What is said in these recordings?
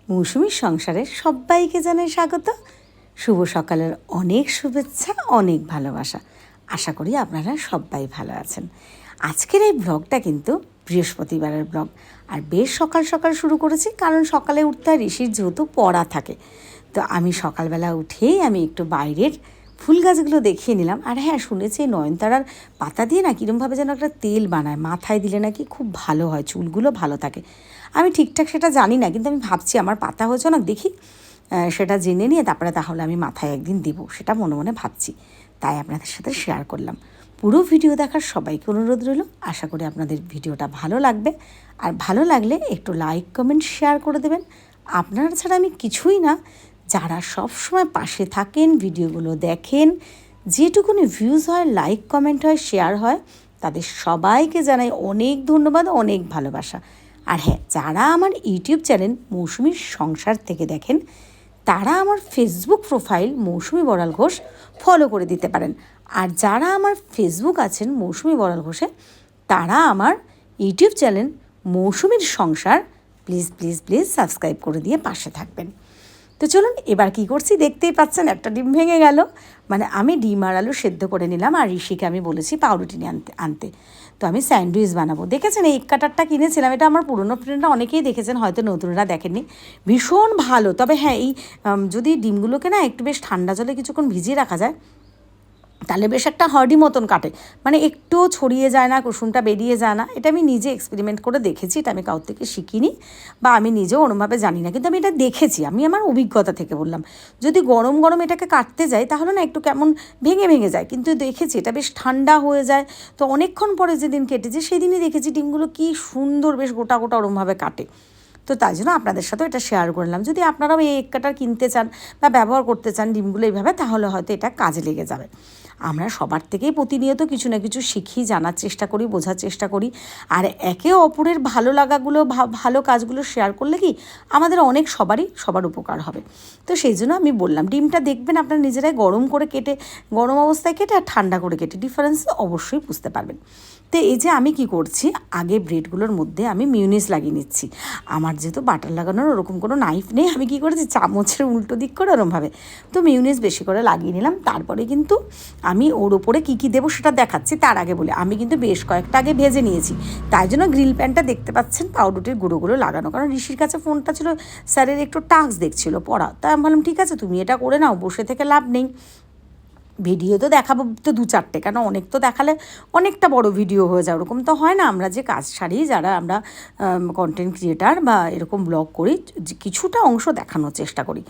মৌসুমীর সংসারে সবাইকে জানাই স্বাগত। শুভ সকালের অনেক শুভেচ্ছা, অনেক ভালোবাসা। আশা করি আপনারা সবাই ভালো আছেন। আজকের এই ব্লগটা কিন্তু বৃহস্পতিবারের ব্লগ, আর বেশ সকাল সকাল শুরু করেছি, কারণ সকালে উঠতে হয়, ঋষির যেহেতু পড়া থাকে। তো আমি সকালবেলা উঠেই আমি একটু বাইরের ফুল গাছগুলো দেখিয়ে নিলাম। আর হ্যাঁ, শুনেছি নয়নতারার পাতা দিয়ে না কীরমভাবে যেন একটা তেল বানায়, মাথায় দিলে নাকি খুব ভালো হয়, চুলগুলো ভালো থাকে। আমি ঠিকঠাক সেটা জানি না, কিন্তু আমি ভাবছি আমার পাতা হয়েছে না, দেখি সেটা জেনে নিয়ে তারপরে তাহলে আমি মাথায় একদিন দেবো, সেটা মনে মনে ভাবছি। তাই আপনাদের সাথে শেয়ার করলাম। পুরো ভিডিও দেখার সবাইকে অনুরোধ রইল। আশা করি আপনাদের ভিডিওটা ভালো লাগবে, আর ভালো লাগলে একটু লাইক কমেন্ট শেয়ার করে দেবেন। আপনারা ছাড়া আমি কিছুই না। যারা সব সময় পাশে থাকেন, ভিডিওগুলো দেখেন, যেটুকুনি ভিউজ হয়, লাইক কমেন্ট হয়, শেয়ার হয়, তাদের সবাইকে জানাই অনেক ধন্যবাদ, অনেক ভালোবাসা। আর হ্যাঁ, যারা আমার ইউটিউব চ্যানেল মৌসুমীর সংসার থেকে দেখেন, তারা আমার ফেসবুক প্রোফাইল মৌসুমী বড়াল ঘোষ ফলো করে দিতে পারেন। আর যারা আমার ফেসবুক আছেন মৌসুমী বড়াল ঘোষে, তারা আমার ইউটিউব চ্যানেল মৌসুমীর সংসার প্লিজ প্লিজ প্লিজ সাবস্ক্রাইব করে দিয়ে পাশে থাকবেন। তো চলুন, এবার কি করছি দেখতেই পাচ্ছেন, একটা ডিম ভেঙে গেল। মানে আমি ডিম আর আলু সেদ্ধ করে নিলাম, আর ঋষিকে আমি বলেছি পাউরুটি নিয়ে আনতে। তো আমি স্যান্ডউইচ বানাবো। দেখেছেন এই এগ কাটারটা কিনেছিলাম, এটা আমার পুরনো ফ্রেন্ডরা অনেকেই দেখেছেন, হয়তো নতুনরা দেখেননি। ভীষণ ভালো। তবে হ্যাঁ, এই যদি ডিমগুলোকে না একটু বেশ ঠান্ডা জলে কিছুক্ষণ ভিজিয়ে রাখা যায়, তাহলে বেশ একটা হার্ডি মতন কাটে, মানে একটুও ছড়িয়ে যায় না, কুসুমটা বেরিয়ে যায় না। এটা আমি নিজে এক্সপেরিমেন্ট করে দেখেছি, এটা আমি কারোর থেকে শিখিনি, বা আমি নিজেও ওরমভাবে জানি না, কিন্তু আমি এটা দেখেছি, আমি আমার অভিজ্ঞতা থেকে বললাম। যদি গরম গরম এটাকে কাটতে যাই, তাহলে না একটু কেমন ভেঙে ভেঙে যায়, কিন্তু দেখেছি এটা বেশ ঠান্ডা হয়ে যায়। তো অনেকক্ষণ পরে যেদিন কেটেছে, সেদিনই দেখেছি ডিমগুলো কি সুন্দর বেশ গোটা গোটা ওরমভাবে কাটে। তো তাই জন্য আপনাদের সাথেও এটা শেয়ার করলাম। যদি আপনারাও এই এগ কাটার কিনতে চান বা ব্যবহার করতে চান ডিমগুলো এইভাবে, তাহলে হয়তো এটা কাজে লেগে যাবে। আমরা সবার থেকেই প্রতিনিয়ত কিছু না কিছু শিখি, জানার চেষ্টা করি, বোঝার চেষ্টা করি। আর একে অপরের ভালো লাগাগুলো, ভালো কাজগুলো শেয়ার করলে কি আমাদের অনেক সবার উপকার হবে। তো সেই জন্য আমি বললাম, ডিমটা দেখবেন আপনারা নিজেরাই গরম করে কেটে, গরম অবস্থায় কেটে আর ঠান্ডা করে কেটে ডিফারেন্স অবশ্যই বুঝতে পারবেন। তো এই যে আমি কি করছি, আগে ব্রেডগুলোর মধ্যে আমি মিউনিস লাগিয়ে নিচ্ছি। আমার যেহেতু বাটার লাগানোর ওরকম কোনো নাইফ নেই, আমি কী করেছি চামচের উল্টো দিক করে ওরমভাবে তো মিউনিস বেশি করে লাগিয়ে নিলাম। তারপরে কিন্তু আমি ওর ওপরে কী কী দেবো সেটা দেখাচ্ছি। তার আগে বলে, আমি কিন্তু বেশ কয়েকটা আগে ভেজে নিয়েছি, তাই জন্য গ্রিল প্যানটা দেখতে পাচ্ছেন পাউরুটির গুঁড়োগুলো লাগানো। কারণ ঋষির কাছে ফোনটা ছিল, স্যারের একটু টাস্ক দেখছিল পড়া, তাই আমি বললাম ঠিক আছে তুমি এটা করে নাও, বসে থেকে লাভ নেই। ভিডিও তো দেখাবো তো 2-4টে, কেন অনেক তো দেখালে অনেকটা বড় ভিডিও হয়ে যায়, ওরকম তো হয় না। আমরা যে কাজ সারি, যারা আমরা কন্টেন্ট ক্রিয়েটার বা এরকম ব্লগ করি, কিছুটা অংশ দেখানোর চেষ্টা করি।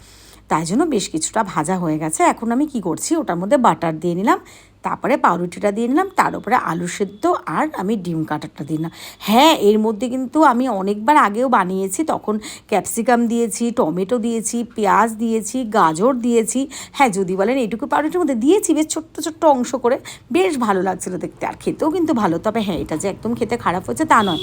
তাই জন্য বেশ কিছুটা ভাজা হয়ে গেছে। এখন আমি কি করছি, ওটার মধ্যে বাটার দিয়ে নিলাম, তারপরে পাউরুটিটা দিয়ে নিলাম, তার উপরে আলু সেদ্ধ আর আমি ডিম কাটারটা দিয়ে নিলাম। হ্যাঁ, এর মধ্যে কিন্তু আমি অনেকবার আগেও বানিয়েছি, তখন ক্যাপসিকাম দিয়েছি, টমেটো দিয়েছি, পেঁয়াজ দিয়েছি, গাজর দিয়েছি। হ্যাঁ, যদি বলেন এইটুকু পাউরুটির মধ্যে দিয়েছি বেশ ছোট্ট ছোট্ট অংশ করে, বেশ ভালো লাগছিলো দেখতে, আর খেতেও কিন্তু ভালো। তবে হ্যাঁ, এটা যে একদম খেতে খারাপ হয়েছে তা নয়,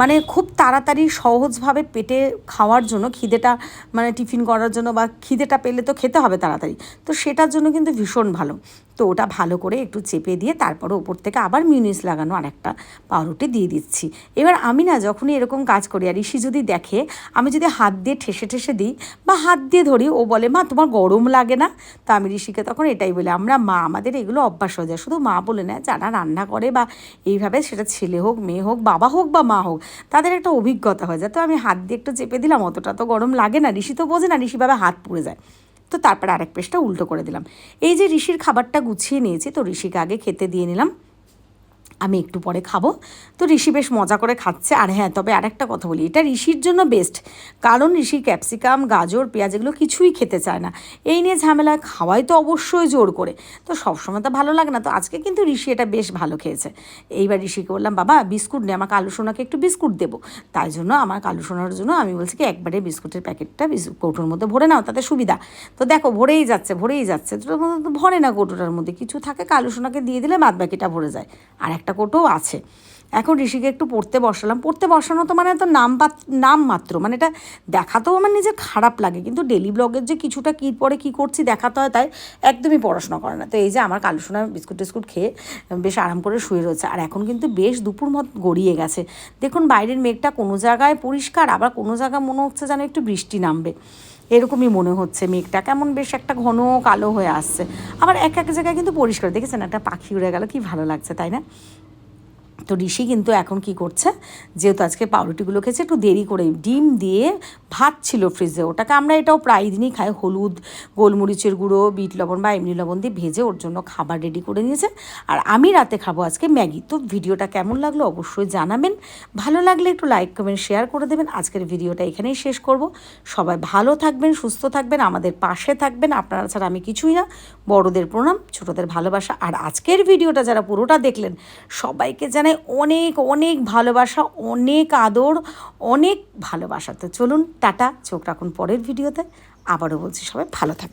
মানে খুব তাড়াতাড়ি সহজভাবে পেটে খাওয়ার জন্য, খিদেটা মানে টিফিন করার জন্য, বা খিদেটা পেলে তো খেতে হবে তাড়াতাড়ি, তো সেটার জন্য কিন্তু ভীষণ ভালো। তো ওটা ভালো করে একটু চেপে দিয়ে তারপরে ওপর থেকে আবার মিউনিস লাগানো আর একটা পাউরুটি দিয়ে দিচ্ছি। এবার আমি না যখনই এরকম কাজ করি, আর ঋষি যদি দেখে আমি যদি হাত দিয়ে ঠেসে ঠেসে দিই বা হাত দিয়ে ধরি, ও বলে মা তোমার গরম লাগে না? তো আমি ঋষিকে তখন এটাই বলি, আমরা মা, আমাদের এগুলো অভ্যাস হয়ে যায়। শুধু মা বলে না, যারা রান্না করে বা এইভাবে, সেটা ছেলে হোক, মেয়ে হোক, বাবা হোক বা মা হোক, তাদের একটা অভিজ্ঞতা হয়ে যায়। তো আমি হাত দিয়ে একটু চেপে দিলাম, অতটা তো গরম লাগে না। ঋষি তো বোঝে না, ঋষিভাবে হাত পুড়ে যায়। তো তারপরে আরেক পেশটা উল্টো করে দিলাম। এই যে ঋষির খাবারটা গুছিয়ে নিয়েছি, তো ঋষিকে আগে খেতে দিয়ে নিলাম, আমি একটু পরে খাবো। তো ঋষি বেশ মজা করে খাচ্ছে। আর হ্যাঁ, তবে আরেকটা কথা বলি, এটা ঋষির জন্য বেস্ট, কারণ ঋষি ক্যাপসিকাম, গাজর, পেঁয়াজ এগুলো কিছুই খেতে চায় না। এই নিয়ে ঝামেলা, খাওয়াই তো অবশ্যই জোর করে, তো সবসময় তো ভালো লাগে না। তো আজকে কিন্তু ঋষি এটা বেশ ভালো খেয়েছে। এইবার ঋষিকে বললাম, বাবা বিস্কুট নেই, আমার কালু সোনাকে একটু বিস্কুট দেবো। তাই জন্য আমার কালু সোনার জন্য আমি বলছি কি, একবারে বিস্কুটের প্যাকেটটা কৌটোর মধ্যে ভরে নাও, তাতে সুবিধা। তো দেখো ভরেই যাচ্ছে ভরেই যাচ্ছে, তো ভরে না কৌটোটার মধ্যে কিছু থাকে, কালু সোনাকে দিয়ে দিলে বাদ বাকিটা ভরে যায়, আর একটা কৌটোও আছে। এখন ঋষিকে একটু পড়তে বসালাম। পড়তে বসানো তো মানে তো নাম মাত্র, মানে এটা দেখাতেও আমার নিজের খারাপ লাগে, কিন্তু ডেলি ব্লগের যে কিছুটা কী পরে কী করছি দেখাতে হয়, তাই একদমই পড়াশোনা করে না। তো এই যে আমার কালু সোনা বিস্কুট টিস্কুট খেয়ে বেশ আরাম করে শুয়ে রয়েছে। আর এখন কিন্তু বেশ দুপুর মত গড়িয়ে গেছে। দেখুন বাইরের মেঘটা কোনো জায়গায় পরিষ্কার, আবার কোনো জায়গায় মনে হচ্ছে যেন একটু বৃষ্টি নামবে, এরকমই মনে হচ্ছে। মেঘটা কেমন বেশ একটা ঘন কালো হয়ে আসছে, আবার এক এক জায়গায় কিন্তু পরিষ্কার। দেখেছেন একটা পাখি উড়ে গেল, কি ভালো লাগছে তাই না? তো ঋষি কিন্তু এখন কি করছে, যেহেতু আজকে পাউরুটিগুলো খেয়েছে একটু দেরি করে, ডিম দিয়ে ভাত ছিল ফ্রিজে, ওটাকে আমরা এটাও প্রায় দিনই খাই, হলুদ গোলমরিচের গুঁড়ো বিট লবণ বা এমনি লবণ দিয়ে ভেজে ওর জন্য খাবার রেডি করে নিয়েছে। আর আমি রাতে খাবো আজকে ম্যাগি। তো ভিডিওটা কেমন লাগলো অবশ্যই জানাবেন, ভালো লাগলে একটু লাইক কমেন্ট শেয়ার করে দেবেন। আজকের ভিডিওটা এখানেই শেষ করব। সবাই ভালো থাকবেন, সুস্থ থাকবেন, আমাদের পাশে থাকবেন, আপনারা ছাড়া আমি কিছুই না। বড়দের প্রণাম, ছোটদের ভালোবাসা। আর আজকের ভিডিওটা যারা পুরোটা দেখলেন সবাইকে জানাই অনেক অনেক ভালোবাসা, অনেক আদর, অনেক ভালোবাসা। তো চলুন টাটা, চোখ রাখুন পরের ভিডিওতে। আবারও বলছি সবাই ভালো থাকবেন।